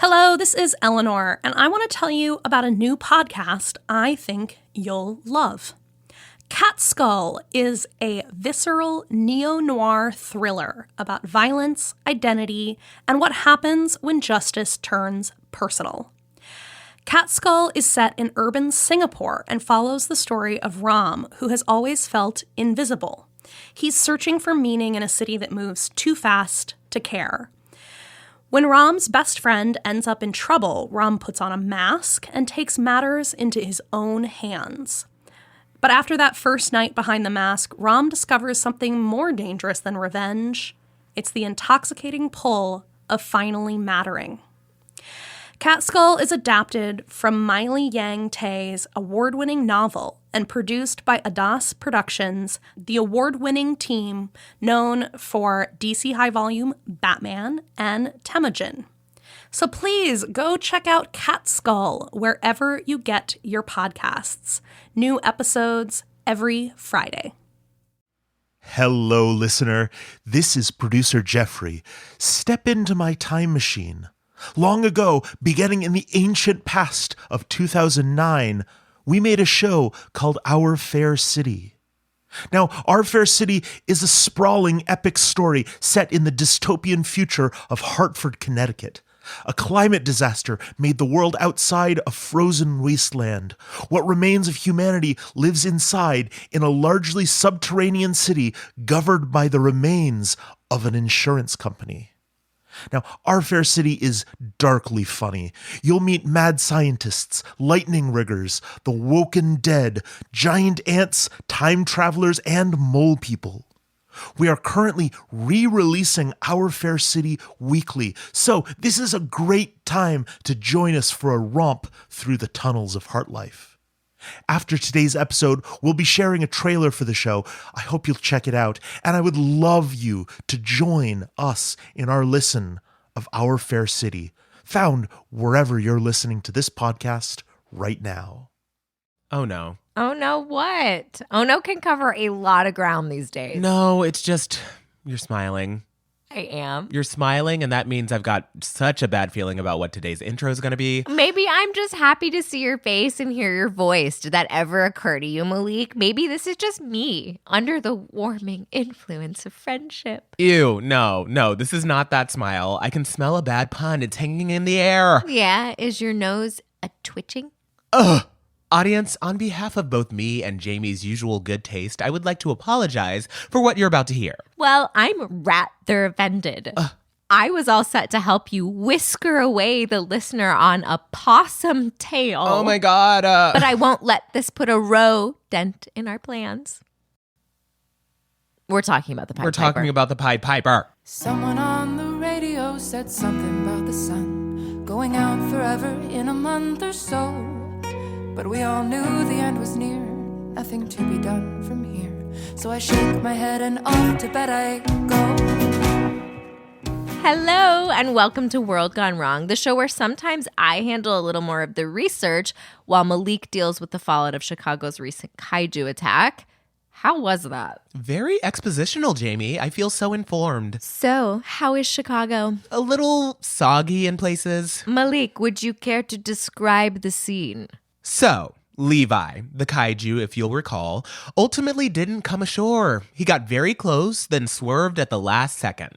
Hello, this is Eleanor, and I want to tell you about a new podcast I think you'll love. Catskull is a visceral neo-noir thriller about violence, identity, and what happens when justice turns personal. Catskull is set in urban Singapore and follows the story of Ram, who has always felt invisible. He's searching for meaning in a city that moves too fast to care. When Ram's best friend ends up in trouble, Ram puts on a mask and takes matters into his own hands. But after that first night behind the mask, Ram discovers something more dangerous than revenge. It's the intoxicating pull of finally mattering. Catskull is adapted from Miley Yang Tae's award-winning novel and produced by Audacious Productions, the award-winning team known for DC High Volume, Batman, and Temujin. So please go check out Catskull wherever you get your podcasts. New episodes every Friday. Hello, listener. This is producer Jeffrey. Step into my time machine. Long ago, beginning in the ancient past of 2009, we made a show called Our Fair City. Now, Our Fair City is a sprawling epic story set in the dystopian future of Hartford, Connecticut. A climate disaster made the world outside a frozen wasteland. What remains of humanity lives inside in a largely subterranean city governed by the remains of an insurance company. Now, Our Fair City is darkly funny. You'll meet mad scientists, lightning riggers, the woken dead, giant ants, time travelers, and mole people. We are currently re-releasing Our Fair City weekly, so this is a great time to join us for a romp through the tunnels of Heartlife. After today's episode, we'll be sharing a trailer for the show. I hope you'll check it out, and I would love you to join us in our listen of Our Fair City, found wherever you're listening to this podcast right now. Oh no. Oh no, what? Oh no can cover a lot of ground these days. No, it's just, you're smiling. I am. You're smiling, and that means I've got such a bad feeling about what today's intro is going to be. Maybe I'm just happy to see your face and hear your voice. Did that ever occur to you, Malik? Maybe this is just me under the warming influence of friendship. Ew, no, this is not that smile. I can smell a bad pun. It's hanging in the air. Yeah, is your nose a twitching? Ugh. Audience, on behalf of both me and Jamie's usual good taste, I would like to apologize for what you're about to hear. Well, I'm rather offended. I was all set to help you whisker away the listener on a possum tail. Oh my God. But I won't let this put a dent in our plans. We're talking about the Pied Piper. We're talking about the Pied Piper. Someone on the radio said something about the sun going out forever in a month or so. But we all knew the end was near, nothing to be done from here. So I shake my head and off to bed I go. Hello, and welcome to World Gone Wrong, the show where sometimes I handle a little more of the research while Malik deals with the fallout of Chicago's recent kaiju attack. How was that? Very expositional, Jamie. I feel so informed. So, how is Chicago? A little soggy in places. Malik, would you care to describe the scene? So, Levi, the kaiju, if you'll recall, ultimately didn't come ashore. He got very close, then swerved at the last second.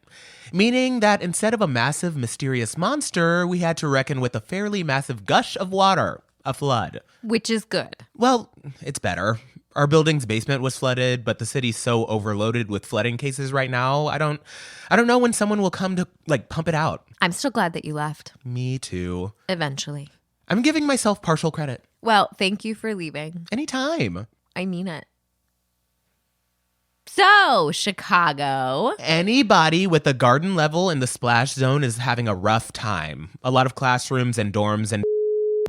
Meaning that instead of a massive, mysterious monster, we had to reckon with a fairly massive gush of water, a flood. Which is good. Well, it's better. Our building's basement was flooded, but the city's so overloaded with flooding cases right now, I don't know when someone will come to, pump it out. I'm still glad that you left. Me too. Eventually. I'm giving myself partial credit. Well, thank you for leaving. Anytime. I mean it. So, Chicago. Anybody with a garden level in the splash zone is having a rough time. A lot of classrooms and dorms and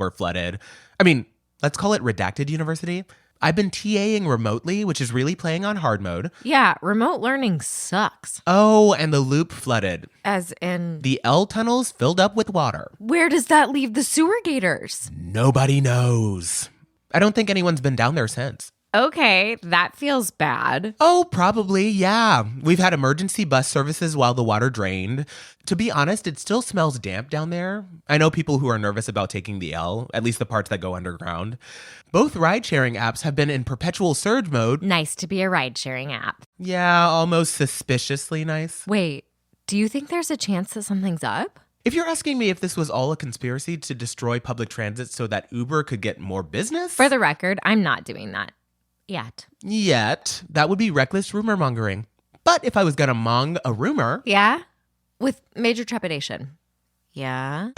were flooded. I mean, let's call it redacted university. I've been TAing remotely, which is really playing on hard mode. Yeah, remote learning sucks. Oh, and the loop flooded. As in? The L tunnels filled up with water. Where does that leave the sewer gators? Nobody knows. I don't think anyone's been down there since. Okay, that feels bad. Oh, probably, yeah. We've had emergency bus services while the water drained. To be honest, it still smells damp down there. I know people who are nervous about taking the L, at least the parts that go underground. Both ride-sharing apps have been in perpetual surge mode. Nice to be a ride-sharing app. Yeah, almost suspiciously nice. Wait, do you think there's a chance that something's up? If you're asking me if this was all a conspiracy to destroy public transit so that Uber could get more business? For the record, I'm not doing that. Yet. That would be reckless rumor mongering. But if I was gonna mong a rumor... Yeah? With major trepidation. Yeah?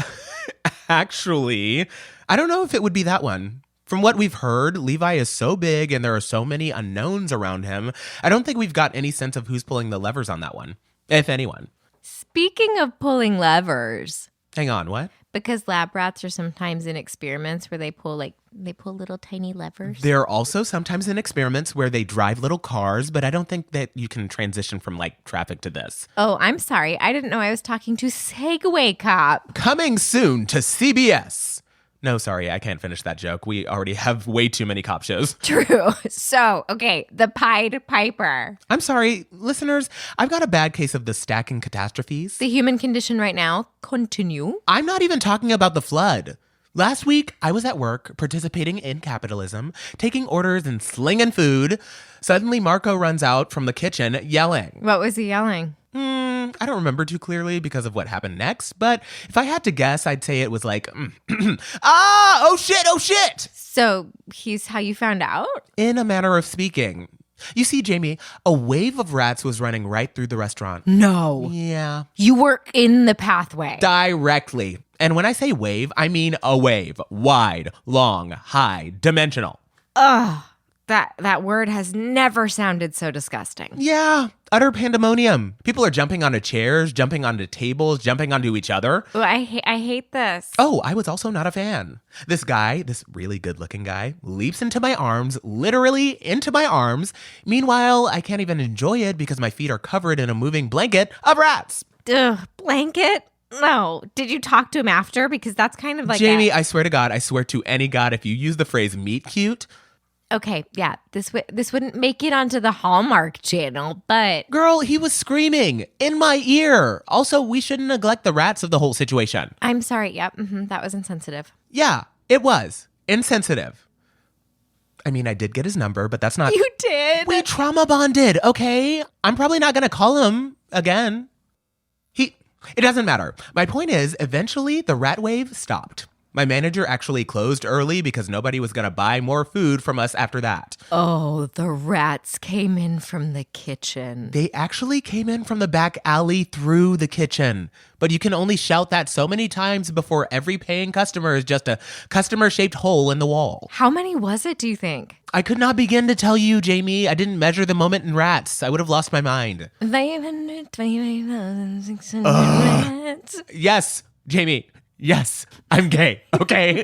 Actually, I don't know if it would be that one. From what we've heard, Levi is so big and there are so many unknowns around him, I don't think we've got any sense of who's pulling the levers on that one. If anyone. Speaking of pulling levers. Hang on, what? Because lab rats are sometimes in experiments where they pull little tiny levers. They're also sometimes in experiments where they drive little cars, but I don't think that you can transition from traffic to this. Oh, I'm sorry. I didn't know I was talking to Segway Cop. Coming soon to CBS. No, sorry, I can't finish that joke. We already have way too many cop shows. True. So, okay, the Pied Piper. I'm sorry, listeners, I've got a bad case of the stacking catastrophes. The human condition right now. Continue. I'm not even talking about the flood. Last week, I was at work participating in capitalism, taking orders and slinging food. Suddenly, Marco runs out from the kitchen yelling. What was he yelling? I don't remember too clearly because of what happened next, but if I had to guess, I'd say it was oh shit. So he's how you found out? In a manner of speaking. You see, Jamie, a wave of rats was running right through the restaurant. No. Yeah. You were in the pathway. Directly. And when I say wave, I mean a wave. Wide, long, high, dimensional. Ugh. That word has never sounded so disgusting. Yeah, utter pandemonium. People are jumping onto chairs, jumping onto tables, jumping onto each other. Ooh, I hate this. Oh, I was also not a fan. This guy, this really good-looking guy, leaps into my arms, literally into my arms. Meanwhile, I can't even enjoy it because my feet are covered in a moving blanket of rats. Ugh, blanket? No. Did you talk to him after? Because that's kind of like Jamie, I swear to God, I swear to any God, if you use the phrase meet cute... Okay, yeah, this wouldn't make it onto the Hallmark Channel, but... Girl, he was screaming in my ear. Also, we shouldn't neglect the rats of the whole situation. I'm sorry, yep, that was insensitive. Yeah, it was. Insensitive. I mean, I did get his number, but that's not... You did? We trauma bonded, okay? I'm probably not going to call him again. It doesn't matter. My point is, eventually, the rat wave stopped. My manager actually closed early because nobody was going to buy more food from us after that. Oh, the rats came in from the kitchen. They actually came in from the back alley through the kitchen. But you can only shout that so many times before every paying customer is just a customer-shaped hole in the wall. How many was it, do you think? I could not begin to tell you, Jamie. I didn't measure the moment in rats. I would have lost my mind. 525,600 rats. Yes, Jamie. Yes, I'm gay, okay?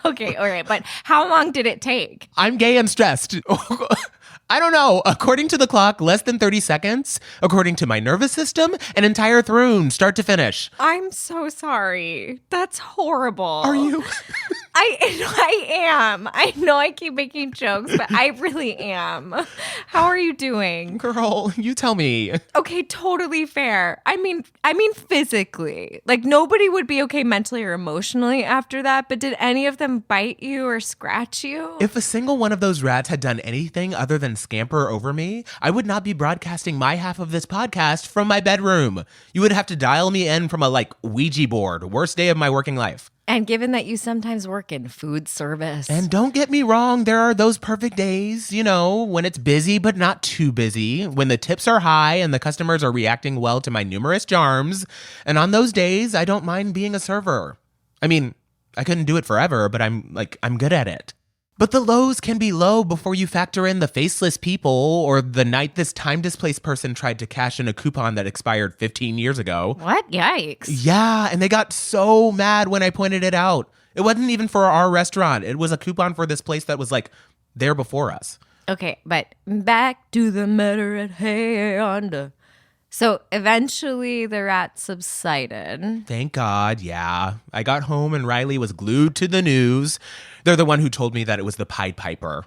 Okay, all right, but how long did it take? I'm gay and stressed. I don't know. According to the clock, less than 30 seconds. According to my nervous system, an entire throne, start to finish. I'm so sorry. That's horrible. Are you? I am. I know I keep making jokes, but I really am. How are you doing? Girl, you tell me. Okay, totally fair. I mean physically. Like nobody would be okay mentally or emotionally after that, but did any of them bite you or scratch you? If a single one of those rats had done anything other than scamper over me, I would not be broadcasting my half of this podcast from my bedroom. You would have to dial me in from a Ouija board. Worst day of my working life. And given that you sometimes work in food service. And don't get me wrong, there are those perfect days, when it's busy but not too busy, when the tips are high and the customers are reacting well to my numerous charms. And on those days, I don't mind being a server. I mean, I couldn't do it forever, but I'm good at it. But the lows can be low before you factor in the faceless people or the night this time-displaced person tried to cash in a coupon that expired 15 years ago. What? Yikes. Yeah, and they got so mad when I pointed it out. It wasn't even for our restaurant. It was a coupon for this place that was there before us. Okay, but back to the matter at hand. So eventually the rat subsided. Thank God, yeah. I got home and Riley was glued to the news. They're the one who told me that it was the Pied Piper.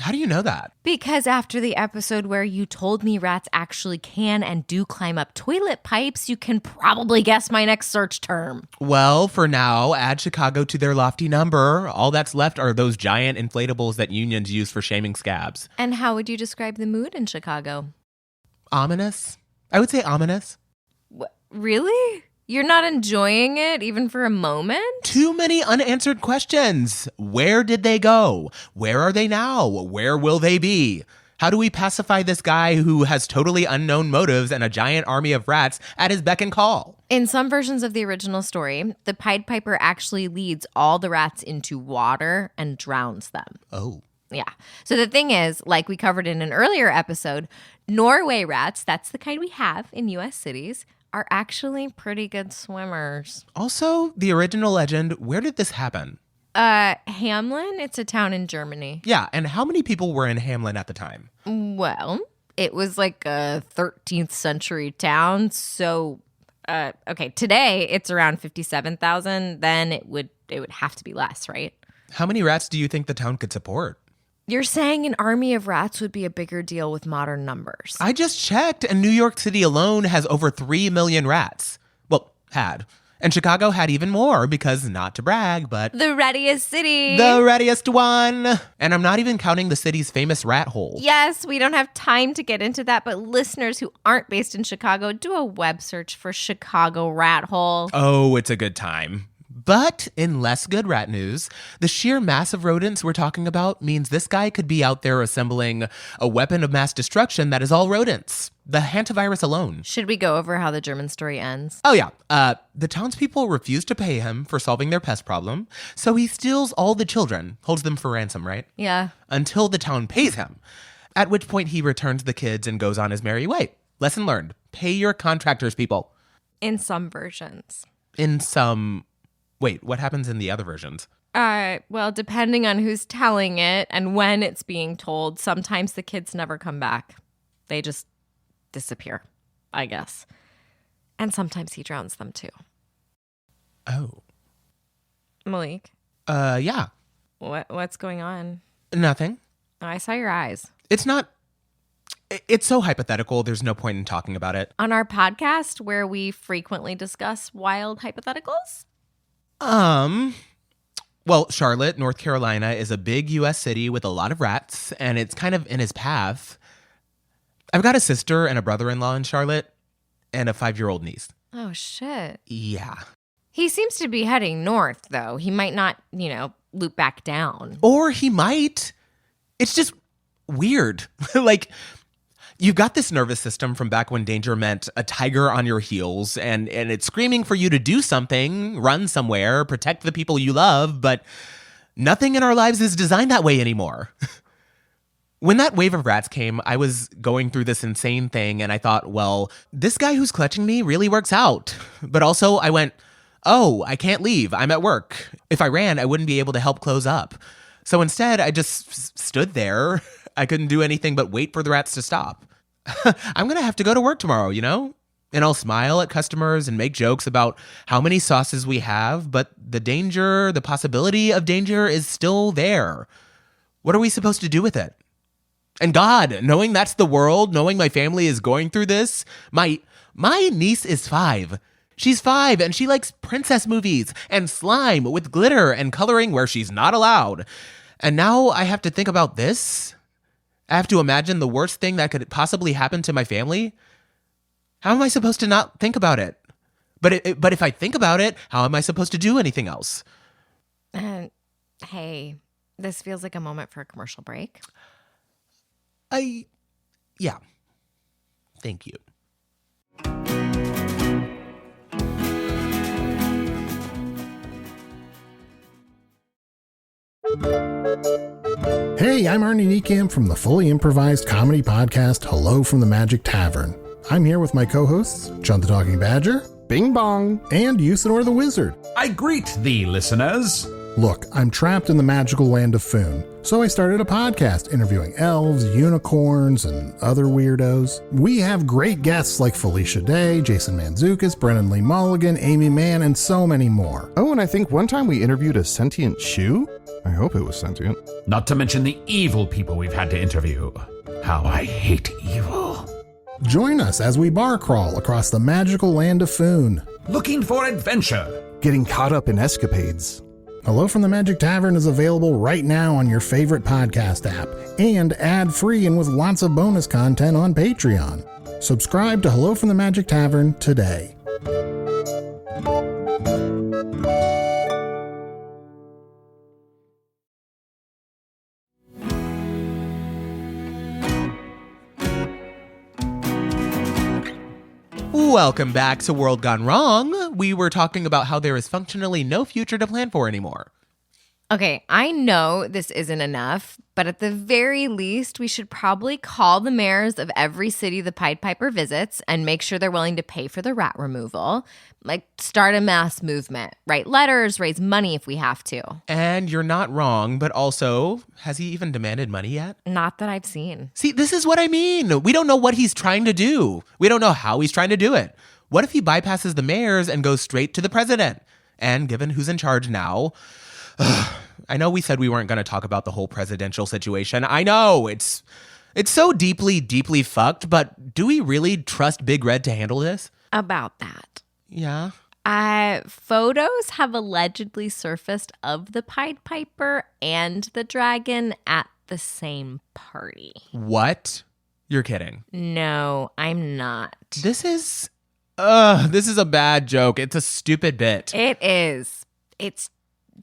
How do you know that? Because after the episode where you told me rats actually can and do climb up toilet pipes, you can probably guess my next search term. Well, for now, add Chicago to their lofty number. All that's left are those giant inflatables that unions use for shaming scabs. And how would you describe the mood in Chicago? Ominous? I would say ominous. Really? You're not enjoying it even for a moment? Too many unanswered questions. Where did they go? Where are they now? Where will they be? How do we pacify this guy who has totally unknown motives and a giant army of rats at his beck and call? In some versions of the original story, the Pied Piper actually leads all the rats into water and drowns them. Oh. Yeah. So the thing is, like we covered in an earlier episode, Norway rats, that's the kind we have in U.S. cities, are actually pretty good swimmers. Also, the original legend, where did this happen? Hamelin, it's a town in Germany. Yeah, and how many people were in Hamelin at the time? Well, it was like a 13th century town. So, okay, today it's around 57,000. Then it would have to be less, right? How many rats do you think the town could support? You're saying an army of rats would be a bigger deal with modern numbers. I just checked, and New York City alone has over 3 million rats. Well, had. And Chicago had even more because, not to brag, but... The readiest city. The readiest one. And I'm not even counting the city's famous rat hole. Yes, we don't have time to get into that, but listeners who aren't based in Chicago, do a web search for Chicago rat hole. Oh, it's a good time. But in less good rat news, the sheer mass of rodents we're talking about means this guy could be out there assembling a weapon of mass destruction that is all rodents. The hantavirus alone. Should we go over how the German story ends? Oh, yeah. The townspeople refuse to pay him for solving their pest problem, so he steals all the children, holds them for ransom, right? Yeah. Until the town pays him, at which point he returns the kids and goes on his merry way. Lesson learned. Pay your contractors, people. In some versions. In some... Wait, what happens in the other versions? Well, depending on who's telling it and when it's being told, sometimes the kids never come back. They just disappear, I guess. And sometimes he drowns them too. Oh. Malik? Yeah. What's going on? Nothing. Oh, I saw your eyes. It's not... It's so hypothetical, there's no point in talking about it. On our podcast, where we frequently discuss wild hypotheticals? Well, Charlotte, North Carolina is a big U.S. city with a lot of rats, and it's kind of in his path. I've got a sister and a brother-in-law in Charlotte, and a 5-year-old niece. Oh, shit. Yeah. He seems to be heading north, though. He might not, loop back down. Or he might. It's just weird. Like... You've got this nervous system from back when danger meant a tiger on your heels, and it's screaming for you to do something, run somewhere, protect the people you love, but nothing in our lives is designed that way anymore. When that wave of rats came, I was going through this insane thing, and I thought, well, this guy who's clutching me really works out. But also I went, oh, I can't leave. I'm at work. If I ran, I wouldn't be able to help close up. So instead, I just stood there. I couldn't do anything but wait for the rats to stop. I'm going to have to go to work tomorrow, And I'll smile at customers and make jokes about how many sauces we have, but the possibility of danger is still there. What are we supposed to do with it? And God, knowing that's the world, knowing my family is going through this, my niece is 5. She's 5 and she likes princess movies and slime with glitter and coloring where she's not allowed. And now I have to think about this? I have to imagine the worst thing that could possibly happen to my family? How am I supposed to not think about it? But if I think about it, how am I supposed to do anything else? Hey, this feels like a moment for a commercial break. Yeah. Thank you. Hey, I'm Arnie Niekamp from the fully improvised comedy podcast Hello from the Magic Tavern. I'm here with my co-hosts, Chunt the Talking Badger, Bing Bong, and Usador the Wizard. I greet thee, listeners. Look, I'm trapped in the magical land of Foon, so I started a podcast interviewing elves, unicorns, and other weirdos. We have great guests like Felicia Day, Jason Mantzoukas, Brennan Lee Mulligan, Amy Mann, and so many more. Oh, and I think one time we interviewed a sentient shoe? I hope it was sentient. Not to mention the evil people we've had to interview. How I hate evil. Join us as we bar crawl across the magical land of Foon. Looking for adventure. Getting caught up in escapades. Hello from the Magic Tavern is available right now on your favorite podcast app and ad-free and with lots of bonus content on Patreon. Subscribe to Hello from the Magic Tavern today. Welcome back to World Gone Wrong. We were talking about how there is functionally no future to plan for anymore. Okay, I know this isn't enough, but at the very least, we should probably call the mayors of every city the Pied Piper visits and make sure they're willing to pay for the rat removal. Like, start a mass movement, write letters, raise money if we have to. And you're not wrong, but also, has he even demanded money yet? Not that I've seen. See, this is what I mean. We don't know what he's trying to do. We don't know how he's trying to do it. What if he bypasses the mayors and goes straight to the president? And given who's in charge now... I know we said we weren't going to talk about the whole presidential situation. I know, it's so deeply, deeply fucked, but do we really trust Big Red to handle this? About that. Yeah. Photos have allegedly surfaced of the Pied Piper and the dragon at the same party. What? You're kidding. No, I'm not. This is a bad joke. It's a stupid bit. It is. It's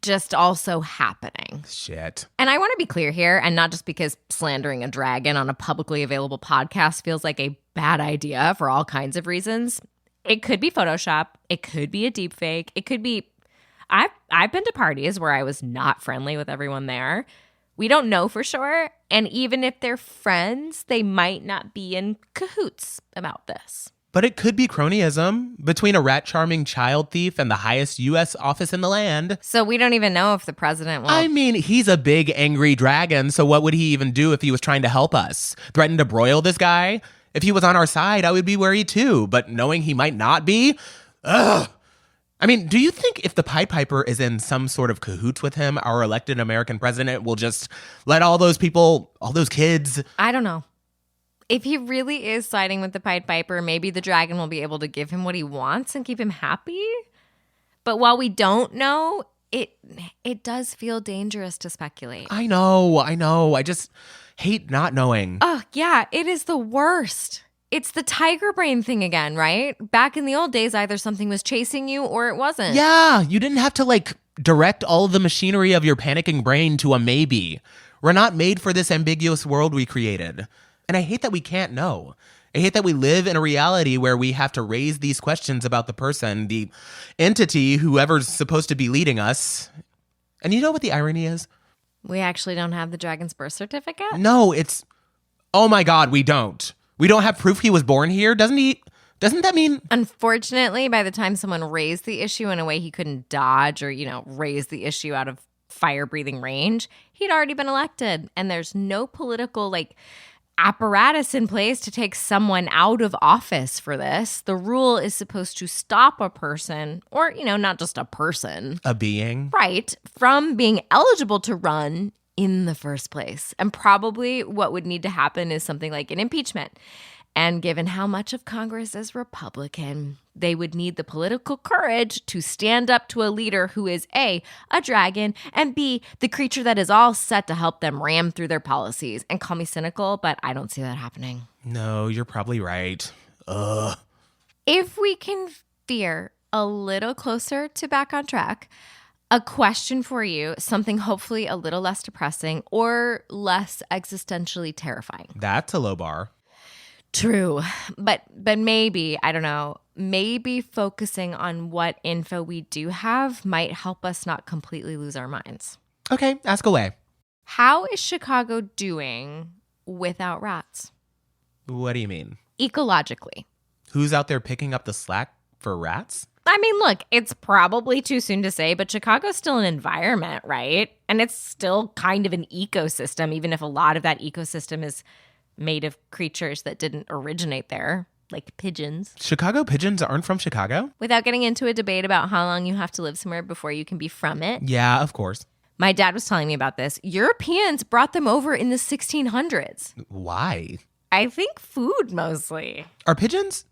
just also happening. Shit. And I want to be clear here, and not just because slandering a dragon on a publicly available podcast feels like a bad idea for all kinds of reasons. It could be Photoshop. It could be a deep fake. It could be... I've been to parties where I was not friendly with everyone there. We don't know for sure. And even if they're friends, they might not be in cahoots about this. But it could be cronyism between a rat-charming child thief and the highest U.S. office in the land. So we don't even know if the president will... I mean, he's a big, angry dragon, so what would he even do if he was trying to help us? Threaten to broil this guy? If he was on our side, I would be worried too, but knowing he might not be? Ugh! I mean, do you think if the Pied Piper is in some sort of cahoots with him, our elected American president will just let all those people, all those kids... I don't know. If he really is siding with the Pied Piper, maybe the dragon will be able to give him what he wants and keep him happy. But while we don't know, it does feel dangerous to speculate. I know. I just hate not knowing. Oh, yeah, it is the worst. It's the tiger brain thing again, right? Back in the old days, either something was chasing you or it wasn't. Yeah, you didn't have to, direct all of the machinery of your panicking brain to a maybe. We're not made for this ambiguous world we created. And I hate that we can't know. I hate that we live in a reality where we have to raise these questions about the person, the entity, whoever's supposed to be leading us. And you know what the irony is? We actually don't have the dragon's birth certificate? No, it's... Oh my God, we don't. We don't have proof he was born here? Doesn't that mean... Unfortunately, by the time someone raised the issue in a way he couldn't dodge or, raise the issue out of fire-breathing range, he'd already been elected. And there's no political, apparatus in place to take someone out of office for this. The rule is supposed to stop a person, or, not just a person. A being. Right, from being eligible to run in the first place. And probably what would need to happen is something like an impeachment. And given how much of Congress is Republican, they would need the political courage to stand up to a leader who is A, a dragon, and B, the creature that is all set to help them ram through their policies. And call me cynical, but I don't see that happening. No, you're probably right. Ugh. If we can veer a little closer to back on track, a question for you, something hopefully a little less depressing or less existentially terrifying. That's a low bar. True, but maybe, I don't know, maybe focusing on what info we do have might help us not completely lose our minds. Okay, ask away. How is Chicago doing without rats? What do you mean? Ecologically. Who's out there picking up the slack for rats? I mean, look, it's probably too soon to say, but Chicago's still an environment, right? And it's still kind of an ecosystem, even if a lot of that ecosystem is made of creatures that didn't originate there, like pigeons. Chicago pigeons aren't from Chicago? Without getting into a debate about how long you have to live somewhere before you can be from it. Yeah, of course. My dad was telling me about this. Europeans brought them over in the 1600s. Why? I think food mostly. Are pigeons?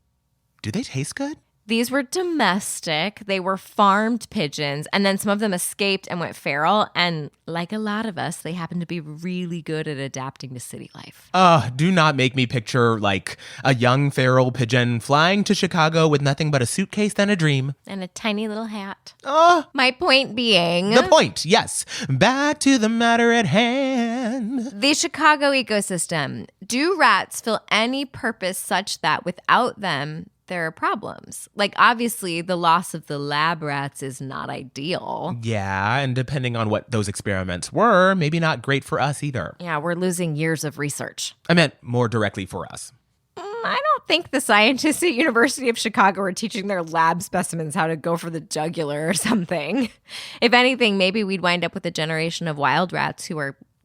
Do they taste good? These were domestic. They were farmed pigeons. And then some of them escaped and went feral. And like a lot of us, they happen to be really good at adapting to city life. Do not make me picture like a young feral pigeon flying to Chicago with nothing but a suitcase and a dream. And a tiny little hat. My point being... The point, yes. Back to the matter at hand. The Chicago ecosystem. Do rats fill any purpose such that without them, there are problems? Like, obviously, the loss of the lab rats is not ideal. Yeah, and depending on what those experiments were, maybe not great for us either. Yeah, we're losing years of research. I meant more directly for us. I don't think the scientists at University of Chicago are teaching their lab specimens how to go for the jugular or something. If anything, maybe we'd wind up with a generation of wild rats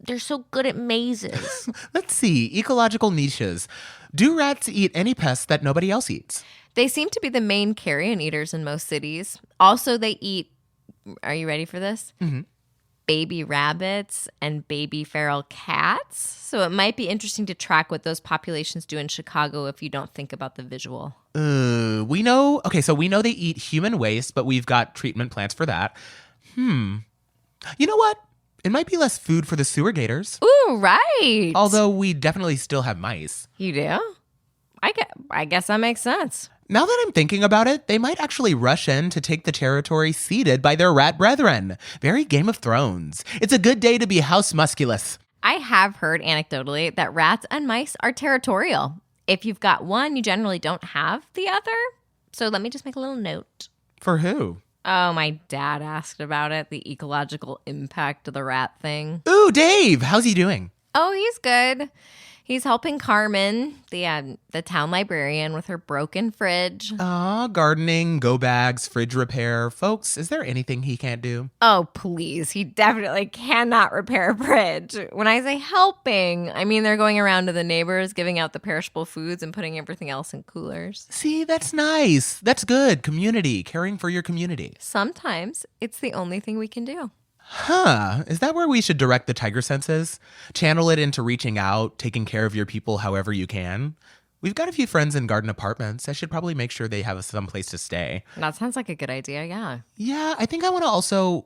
they're so good at mazes. Let's see, ecological niches. Do rats eat any pests that nobody else eats? They seem to be the main carrion eaters in most cities. Also, they eat, are you ready for this? Mm-hmm. Baby rabbits and baby feral cats. So it might be interesting to track what those populations do in Chicago if you don't think about the visual. We know they eat human waste, but we've got treatment plants for that. You know what? It might be less food for the sewer gators. Ooh, right. Although we definitely still have mice. You do? I guess that makes sense. Now that I'm thinking about it, they might actually rush in to take the territory ceded by their rat brethren. Very Game of Thrones. It's a good day to be house musculus. I have heard anecdotally that rats and mice are territorial. If you've got one, you generally don't have the other. So let me just make a little note. For who? Oh, my dad asked about it, the ecological impact of the rat thing. Ooh, Dave, how's he doing? Oh, he's good. He's helping Carmen, the town librarian, with her broken fridge. Gardening, go bags, fridge repair. Folks, is there anything he can't do? Oh, please. He definitely cannot repair a fridge. When I say helping, I mean they're going around to the neighbors, giving out the perishable foods and putting everything else in coolers. See, that's nice. That's good. Community, caring for your community. Sometimes it's the only thing we can do. Is that where we should direct the tiger senses? Channel it into reaching out, taking care of your people however you can? We've got a few friends in garden apartments. I should probably make sure they have some place to stay. That sounds like a good idea, yeah. Yeah, I think I want to also...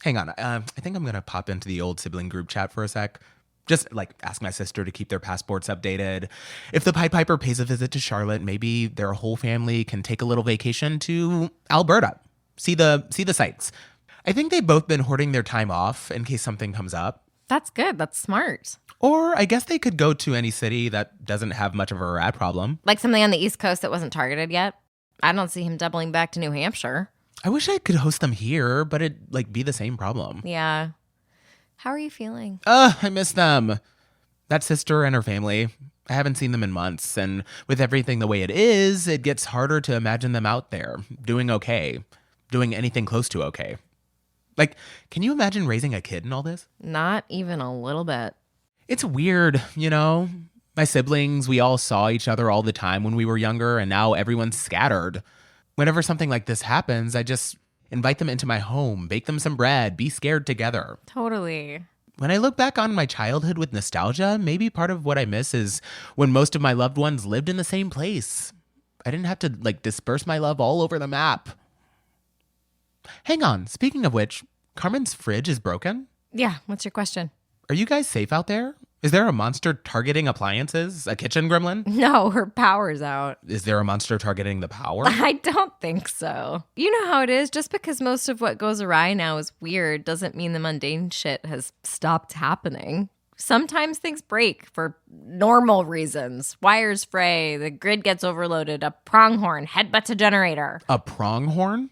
Hang on. I think I'm going to pop into the old sibling group chat for a sec. Just, ask my sister to keep their passports updated. If the Pied Piper pays a visit to Charlotte, maybe their whole family can take a little vacation to Alberta. See the sights. I think they've both been hoarding their time off in case something comes up. That's good. That's smart. Or I guess they could go to any city that doesn't have much of a rat problem. Like something on the East Coast that wasn't targeted yet? I don't see him doubling back to New Hampshire. I wish I could host them here, but it'd be the same problem. Yeah. How are you feeling? I miss them. That sister and her family. I haven't seen them in months, and with everything the way it is, it gets harder to imagine them out there, doing okay. Doing anything close to okay. Can you imagine raising a kid in all this? Not even a little bit. It's weird, you know? My siblings, we all saw each other all the time when we were younger, and now everyone's scattered. Whenever something like this happens, I just invite them into my home, bake them some bread, be scared together. Totally. When I look back on my childhood with nostalgia, maybe part of what I miss is when most of my loved ones lived in the same place. I didn't have to, disperse my love all over the map. Hang on, speaking of which, Carmen's fridge is broken? Yeah, what's your question? Are you guys safe out there? Is there a monster targeting appliances? A kitchen gremlin? No, her power's out. Is there a monster targeting the power? I don't think so. You know how it is. Just because most of what goes awry now is weird doesn't mean the mundane shit has stopped happening. Sometimes things break for normal reasons. Wires fray, the grid gets overloaded, a pronghorn headbutts a generator. A pronghorn?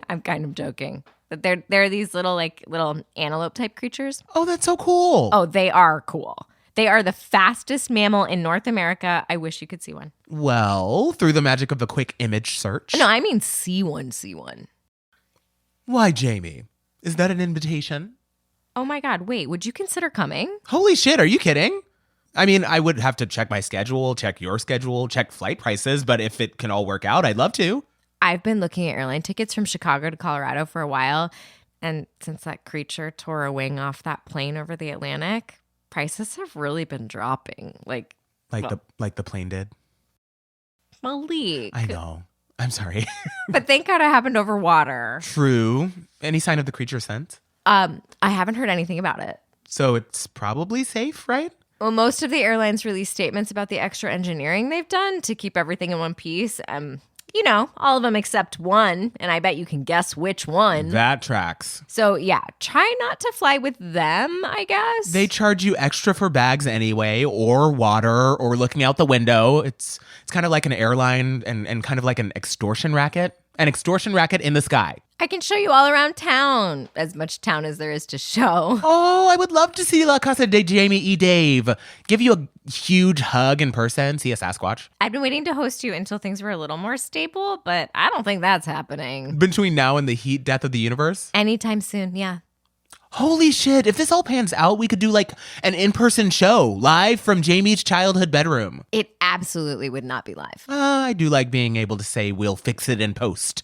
I'm kind of joking. But they're these little antelope type creatures. Oh, that's so cool. Oh, they are cool. They are the fastest mammal in North America. I wish you could see one. Well, through the magic of a quick image search. No, I mean see one. Why, Jamie? Is that an invitation? Oh my God, wait, would you consider coming? Holy shit, are you kidding? I mean, I would have to check my schedule, check your schedule, check flight prices, but if it can all work out, I'd love to. I've been looking at airline tickets from Chicago to Colorado for a while, and since that creature tore a wing off that plane over the Atlantic, prices have really been dropping. Like the plane did. Malik. I know. I'm sorry. But thank God it happened over water. True. Any sign of the creature scent? I haven't heard anything about it. So it's probably safe, right? Well, most of the airlines release statements about the extra engineering they've done to keep everything in one piece. All of them except one, and I bet you can guess which one. That tracks. So yeah, try not to fly with them, I guess. They charge you extra for bags anyway, or water, or looking out the window. It's kind of like an airline and kind of like an extortion racket. An extortion racket in the sky. I can show you all around town, as much town as there is to show. Oh, I would love to see La Casa de Jamie E. Dave. Give you a huge hug in person, see a Sasquatch. I've been waiting to host you until things were a little more stable, but I don't think that's happening. Between now and the heat death of the universe? Anytime soon, yeah. Holy shit, if this all pans out, we could do like an in-person show live from Jamie's childhood bedroom. It absolutely would not be live. I do like being able to say we'll fix it in post.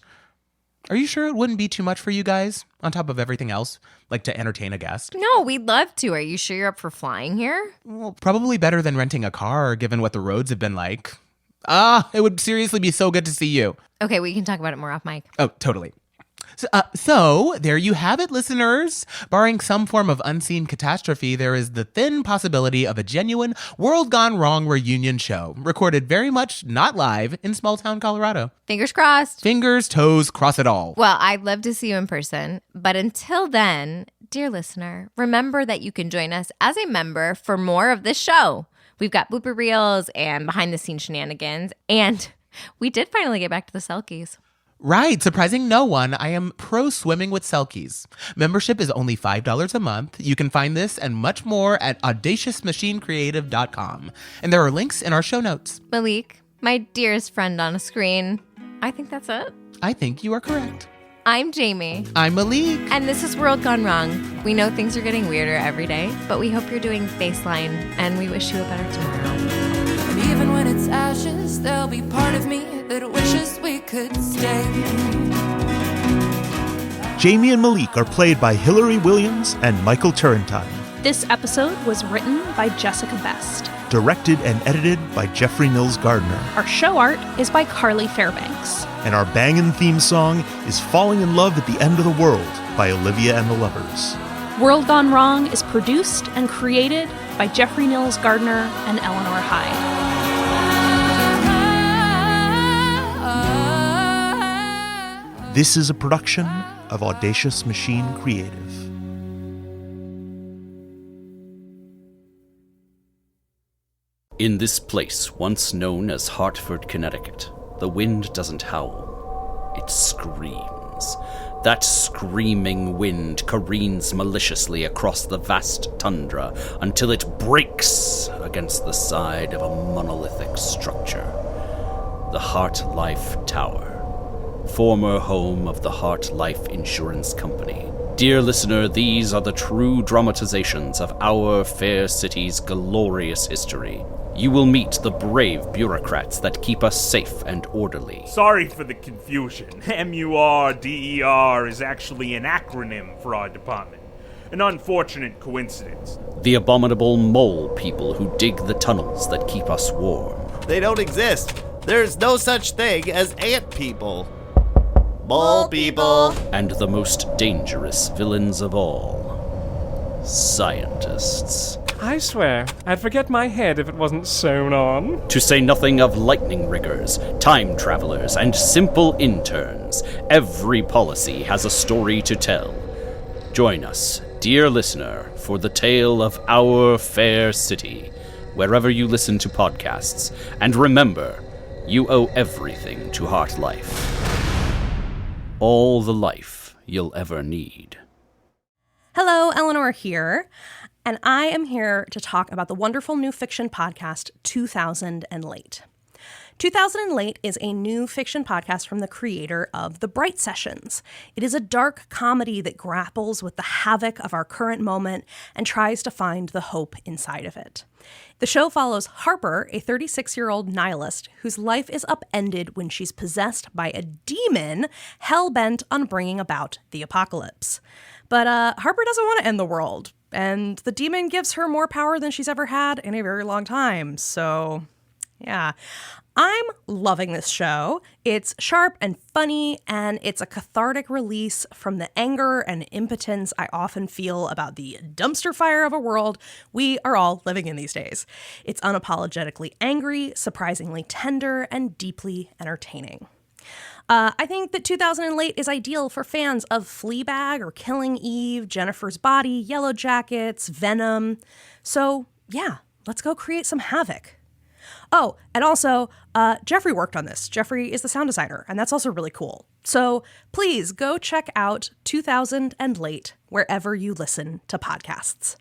Are you sure it wouldn't be too much for you guys, on top of everything else, like to entertain a guest? No, we'd love to. Are you sure you're up for flying here? Well, probably better than renting a car, given what the roads have been like. It would seriously be so good to see you. Okay, we can talk about it more off mic. Oh, totally. So there you have it, listeners. Barring some form of unseen catastrophe, there is the thin possibility of a genuine World Gone Wrong reunion show, recorded very much not live in small town Colorado. Fingers crossed. Fingers, toes, cross it all. Well, I'd love to see you in person. But until then, dear listener, remember that you can join us as a member for more of this show. We've got blooper reels and behind the scenes shenanigans. And we did finally get back to the Selkies. Right, surprising no one, I am pro swimming with Selkies. Membership is only $5 a month. You can find this and much more at audaciousmachinecreative.com. And there are links in our show notes. Malik, my dearest friend on a screen, I think that's it. I think you are correct. I'm Jamie. I'm Malik. And this is World Gone Wrong. We know things are getting weirder every day, but we hope you're doing baseline, and we wish you a better tomorrow. And even when it's ashes, there'll be part of me that wishes we could stay. Jamie and Malik are played by Hilary Williams and Michael Turrentine. This episode was written by Jessica Best. Directed and edited by Jeffrey Nils Gardner. Our show art is by Carly Fairbanks. And our bangin' theme song is Falling in Love at the End of the World by Olivia and the Lovers. World Gone Wrong is produced and created by Jeffrey Nils Gardner and Eleanor Hyde. This is a production of Audacious Machine Creative. In this place, once known as Hartford, Connecticut, the wind doesn't howl. It screams. That screaming wind careens maliciously across the vast tundra until it breaks against the side of a monolithic structure. The Heart Life Tower. Former home of the Heart Life Insurance Company. Dear listener, these are the true dramatizations of our fair city's glorious history. You will meet the brave bureaucrats that keep us safe and orderly. Sorry for the confusion. MURDER is actually an acronym for our department. An unfortunate coincidence. The abominable mole people who dig the tunnels that keep us warm. They don't exist. There's no such thing as ant people. Mole people. And the most dangerous villains of all. Scientists. I swear, I'd forget my head if it wasn't sewn on. To say nothing of lightning riggers, time travelers, and simple interns, every policy has a story to tell. Join us, dear listener, for the tale of our fair city, wherever you listen to podcasts. And remember, you owe everything to Heart Life. All the life you'll ever need. Hello, Eleanor here, and I am here to talk about the wonderful new fiction podcast, 2000 and Late. 2000 and Late is a new fiction podcast from the creator of The Bright Sessions. It is a dark comedy that grapples with the havoc of our current moment and tries to find the hope inside of it. The show follows Harper, a 36-year-old nihilist whose life is upended when she's possessed by a demon hell-bent on bringing about the apocalypse. But Harper doesn't want to end the world, and the demon gives her more power than she's ever had in a very long time. So, yeah. I'm loving this show. It's sharp and funny, and it's a cathartic release from the anger and impotence I often feel about the dumpster fire of a world we are all living in these days. It's unapologetically angry, surprisingly tender, and deeply entertaining. I think that 2000 and Late is ideal for fans of Fleabag or Killing Eve, Jennifer's Body, Yellow Jackets, Venom. So, yeah, let's go create some havoc. Oh, and also, Jeffrey worked on this. Jeffrey is the sound designer, and that's also really cool. So please go check out 2000 and Late wherever you listen to podcasts.